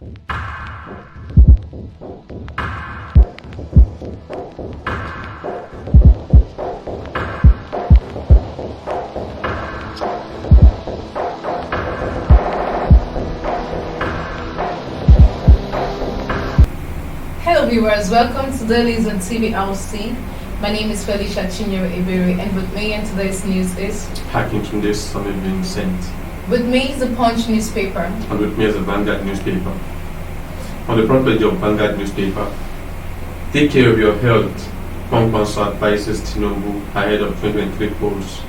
Hello viewers, welcome to Dailies on TVRC. My name is Felicia Chinyere Ebere, and with me in today's news is Hacking from this Sunday being sent. With me is the Punch newspaper. And with me is the Vanguard newspaper. On the front page of Vanguard newspaper, take care of your health. Kwankwaso advises Tinubu ahead of 2023 polls.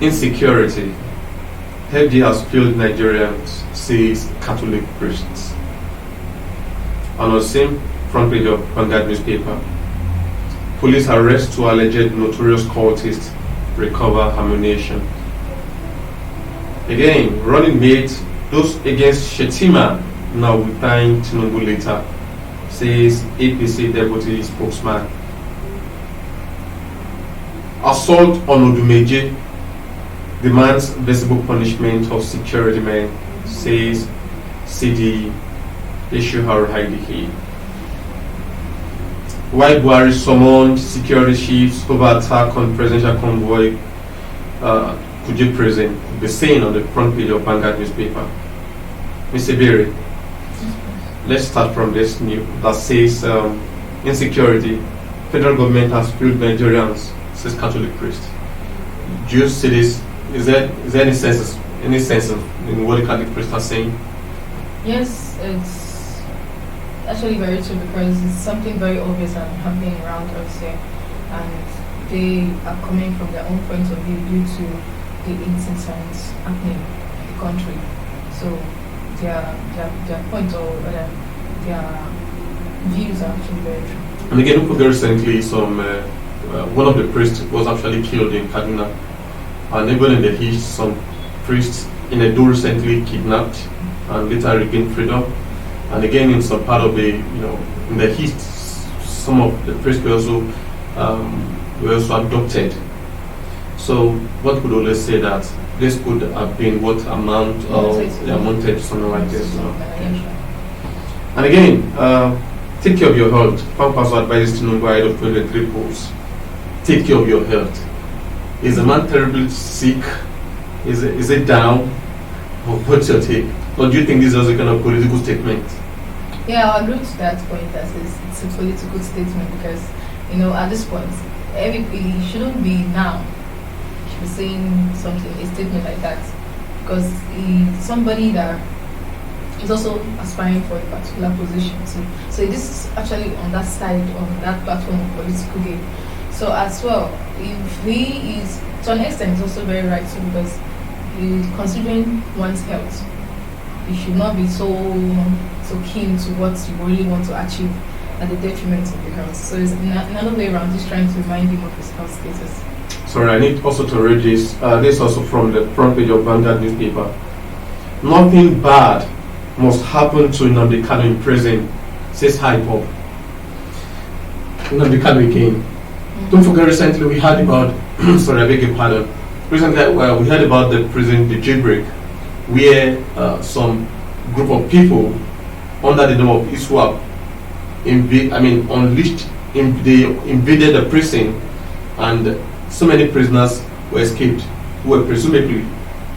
Insecurity. FD has failed Nigerians, says Catholic priests. On the same front page of Vanguard newspaper, police arrest two alleged notorious cultists, recover ammunition. Again, running mate, those against Shetima now will thank Tinubu later, says APC deputy spokesman. Assault on Odumeje demands visible punishment of security men, says CD Issue Haruhaidiki. While Buhari summoned security chiefs over attack on presidential convoy, Kuje prison, the saying on the front page of Vanguard newspaper. Mr. Berry, let's start from this new that says insecurity. Federal government has failed Nigerians, says Catholic priest. Do you see this? Is there any sense in what the Catholic priest are saying? Yes, it's actually very true because it's something very obvious and happening around us here, and they are coming from their own point of view due to the incidents happening in the country. So their point or their views are actually very true. And again, very recently, one of the priests was actually killed in Kaduna, and even in the East, some priests in Edo recently kidnapped and later regained freedom. And again, in some part of in the East, some of the priests were also abducted. So what could always say that this could have been what amounted to something like this. And again, take care of your health. Kwankwaso advises Tinubu ahead of 2023 polls. Take care of your health. Is the man terribly sick? Is it down? Or what's your take? Or do you think this is a kind of political statement? Yeah, I agree to that point. That it's a political statement because at this point, it shouldn't be now. Saying something, a statement like that, because he's somebody that is also aspiring for a particular position. So this is actually on that side, on that platform of political game. So as well, if he is, to an extent, it's also very right too, because considering one's health, you should not be so keen to what you really want to achieve at the detriment of your health. So it's another way around, just trying to remind him of his health status. Sorry, I need also to read this. This also from the front page of Vanguard newspaper. Nothing bad must happen to Nnamdi Kanu in prison, says Hypop. Nnamdi Kanu again. Don't forget, recently we heard about, sorry, I beg your pardon. Recently we heard about the prison, the jailbreak, where some group of people under the name of ISWAP they invaded the prison, and so many prisoners were escaped who were presumably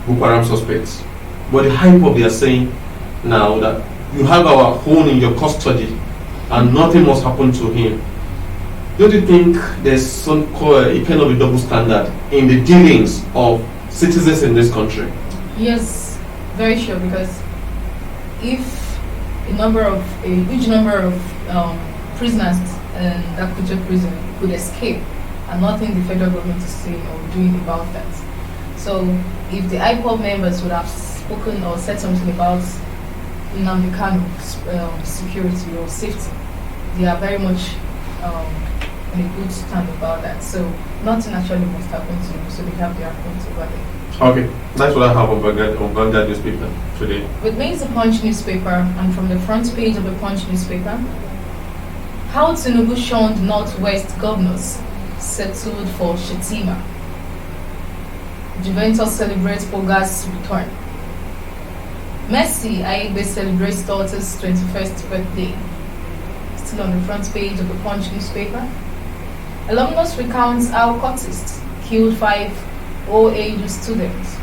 Boko Haram suspects. But the hype of they are saying now that you have our own in your custody and nothing must happen to him. Don't you think there's some a kind of a double standard in the dealings of citizens in this country? Yes, very sure, because if a huge number of prisoners in that prison could escape, and nothing the federal government is saying or doing about that. So if the IPOB members would have spoken or said something about Nnamdi Kanu's security or safety, they are very much in a good stand about that. So nothing actually must happen to them, so they have their points over there. Okay, that's what I have on Vanguard newspaper today. With me is the Punch newspaper, and from the front page of the Punch newspaper, how Tinubu shunned Northwest governors settled for Shetima. Juventus celebrates Poga's return. Mercy Aigbe celebrates daughter's 21st birthday. Still on the front page of the Punch newspaper. Alumnus recounts how cultists killed 5 OAU students.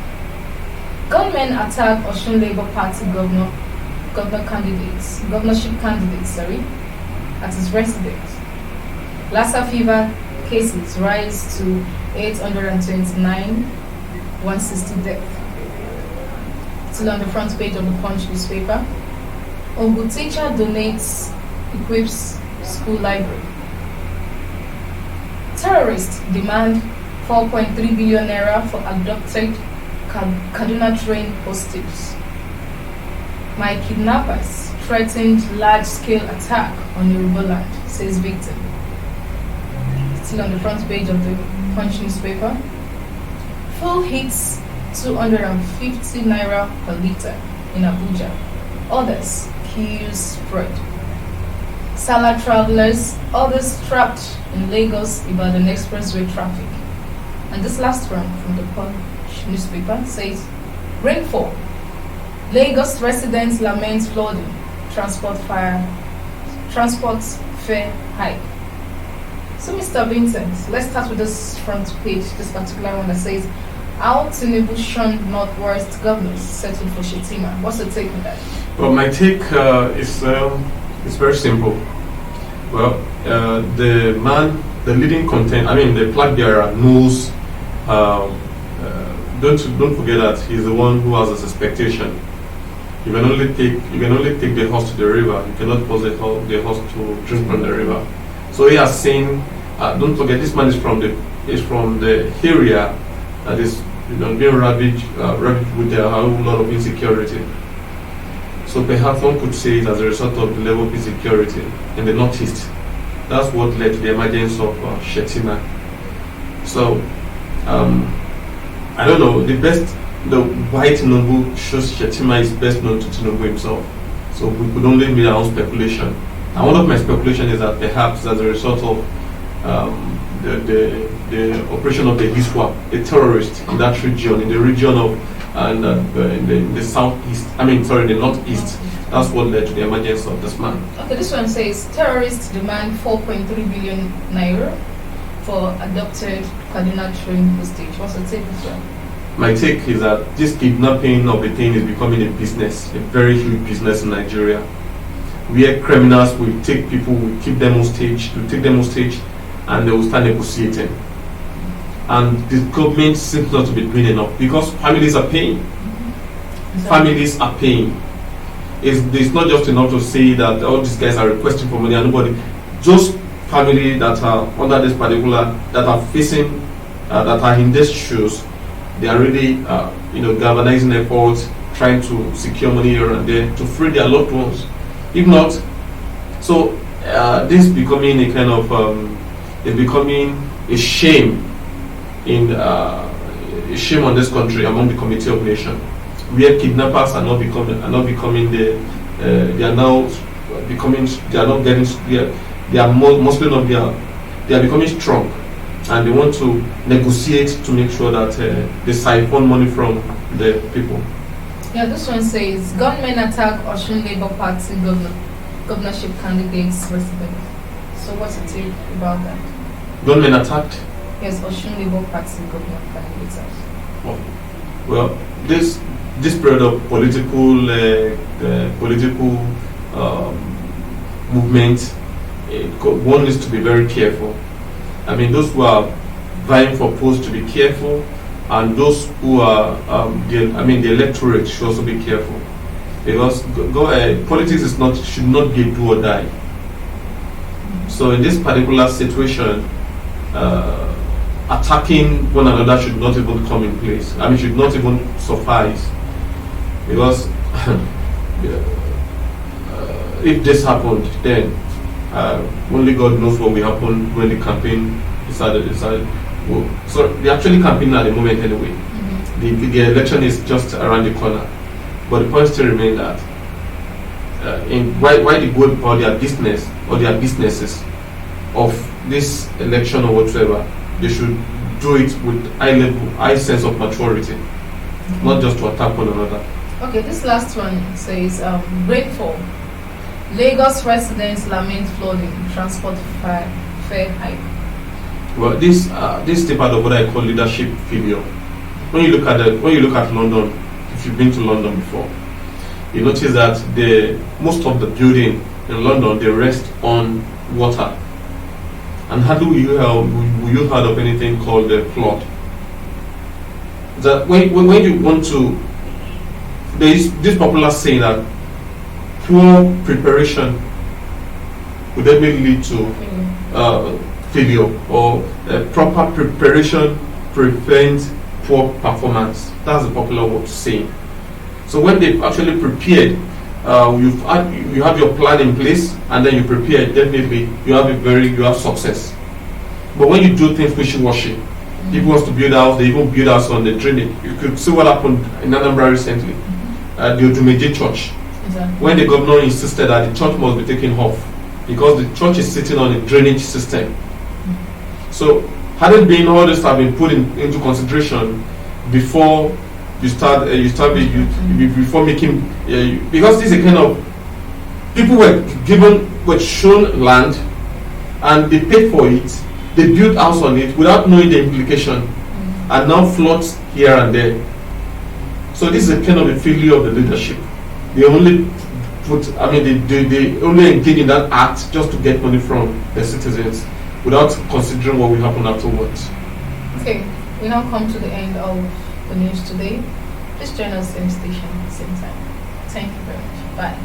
Gunmen attack Osun Labour Party governorship candidates, at his residence. Lassa fever cases rise to 829, 160 deaths. Still on the front page of the Punch newspaper. Ogu teacher donates, equips school library. Terrorists demand 4.3 billion naira for abducted Kaduna train hostages. My kidnappers threatened large-scale attack on Yoruba land, says victim. Still on the front page of the Punch newspaper. Fuel hits 250 naira per litre in Abuja. Others queues spread. Salah travelers, others trapped in Lagos Ibadan expressway traffic. And this last one from the Punch newspaper says, rainfall. Lagos residents lament flooding. Transport fare hike. So, Mr. Vincent, let's start with this front page, this particular one that says, how Tinubu shunned Northwest governors settled for Shetima. What's the take on that? Well, my take is very simple. Well, the leading content, the flag bearer knows. Don't forget that he's the one who has this expectation. You can only take the horse to the river. You cannot force the horse to drink from the river. So he has seen. Don't forget, this man is from the area that is being ravaged with a whole lot of insecurity. So perhaps one could say it as a result of the level of insecurity in the northeast. That's what led to the emergence of Shetima. So I don't know. The white Tinubu shows Shetima is best known to Tinubu himself. So we could only make our own speculation. And one of my speculation is that perhaps as a result of the operation of the ISWAP, a terrorist in that region, in the region of in the southeast, the northeast. That's what led to the emergence of this man. Okay, this one says terrorists demand 4.3 billion naira for adopted Kaduna train hostage. What's the take this one? My take is that this kidnapping of the thing is becoming a business, a very huge business in Nigeria. Where criminals will take people, will keep them on stage, and they will start negotiating. And the government seems not to be doing enough because families are paying. Families are paying. It's not just enough to say that all these guys are requesting for money and nobody. Just family that are under this particular, that are facing, that are in these shoes, they are really, galvanizing efforts, trying to secure money here and there to free their loved ones. If not, so this is becoming a kind of, it's becoming a shame a shame on this country among the Committee of Nations, where kidnappers are not becoming they are becoming strong, and they want to negotiate to make sure that they siphon money from the people. Yeah, this one says gunmen attack Osun Labour Party governorship candidates resident. So what's the take about that? Gunmen attacked? Yes, Osun Labour Party governor candidates. Oh. Well, this period of political movement, one needs to be very careful. Those who are vying for posts to be careful, and those who are the electorate should also be careful, because politics should not be do or die. So in this particular situation, attacking one another should not even come in place. Should not even suffice, because if this happened, then only God knows what will happen when the campaign decided. So they're actually campaigning at the moment anyway. Mm-hmm. The election is just around the corner, but the point still remains that why they go about their business or their businesses of this election or whatsoever, they should do it with high sense of maturity, not just to attack one another. Okay, this last one says rainfall. Lagos residents lament flooding, transport fare hike. Well, this is the part of what I call leadership failure. When you look at London, if you've been to London before, you notice that most of the building in London, they rest on water. And how do you heard of anything called a flood? That when you want to, there is this popular saying that poor preparation would definitely lead to failure, or proper preparation prevents poor performance. That's the popular word to say. So when they've actually prepared, you have your plan in place, and then you prepare. Definitely, you have success. But when you do things wishy-washy, people want to build house, they even build house on the drainage. You could see what happened in Anambra recently, the Odumeje Church. Exactly. When the governor insisted that the church must be taken off because the church is sitting on a drainage system. So, hadn't been all this have been put into consideration before before making, because this is a kind of, people were shown land and they paid for it, they built house on it without knowing the implication, and now floods here and there. So this is a kind of a failure of the leadership. They only they only engage in that act just to get money from the citizens without considering what will happen afterwards. Okay, we now come to the end of the news today. Please join us same station, same time. Thank you very much. Bye.